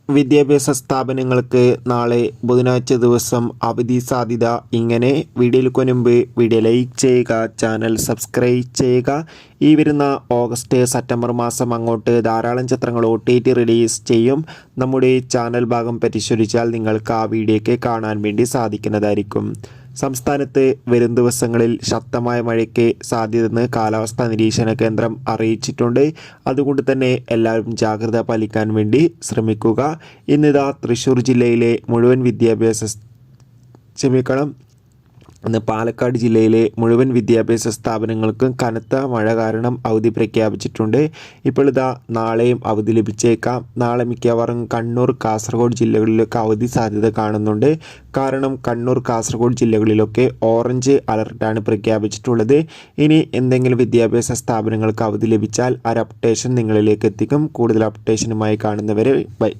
വിദ്യാഭ്യാസ സ്ഥാപനങ്ങൾക്ക് നാളെ ബുധനാഴ്ച ദിവസം അവധി സാധ്യത. ഇങ്ങനെ വീഡിയോയിലേക്ക് മുൻപ് വീഡിയോ ലൈക്ക് ചെയ്യുക, ചാനൽ സബ്സ്ക്രൈബ് ചെയ്യുക. ഈ വരുന്ന ഓഗസ്റ്റ് സെപ്റ്റംബർ മാസം അങ്ങോട്ട് ധാരാളം ചിത്രങ്ങൾ OTT റിലീസ് ചെയ്യും. നമ്മുടെ ചാനൽ ഭാഗം പരിശോധിച്ചാൽ നിങ്ങൾക്ക് ആ വീഡിയോയ്ക്ക് കാണാൻ വേണ്ടി സാധിക്കുന്നതായിരിക്കും. സംസ്ഥാനത്ത് വരും ദിവസങ്ങളിൽ ശക്തമായ മഴയ്ക്ക് സാധ്യതയെന്ന് കാലാവസ്ഥാ നിരീക്ഷണ കേന്ദ്രം അറിയിച്ചിട്ടുണ്ട്. അതുകൊണ്ട് തന്നെ എല്ലാവരും ജാഗ്രത പാലിക്കാൻ വേണ്ടി ശ്രമിക്കുക. ഇന്നിതാ തൃശ്ശൂർ ജില്ലയിലെ മുഴുവൻ ഇന്ന് പാലക്കാട് ജില്ലയിലെ മുഴുവൻ വിദ്യാഭ്യാസ സ്ഥാപനങ്ങൾക്കും കനത്ത മഴ കാരണം അവധി പ്രഖ്യാപിച്ചിട്ടുണ്ട്. ഇപ്പോൾ ഇതാ നാളെയും അവധി ലഭിച്ചേക്കാം. നാളെ മിക്കവാറും കണ്ണൂർ, കാസർഗോഡ് ജില്ലകളിലൊക്കെ അവധി സാധ്യത കാണുന്നുണ്ട്. കാരണം കണ്ണൂർ, കാസർഗോഡ് ജില്ലകളിലൊക്കെ ഓറഞ്ച് അലർട്ടാണ് പ്രഖ്യാപിച്ചിട്ടുള്ളത്. ഇനി എന്തെങ്കിലും വിദ്യാഭ്യാസ സ്ഥാപനങ്ങൾക്ക് അവധി ലഭിച്ചാൽ ആ അപ്ഡേഷൻ നിങ്ങളിലേക്ക് എത്തിക്കും. കൂടുതൽ അപ്ഡേഷനുമായി കാണുന്നവരെ ബൈ.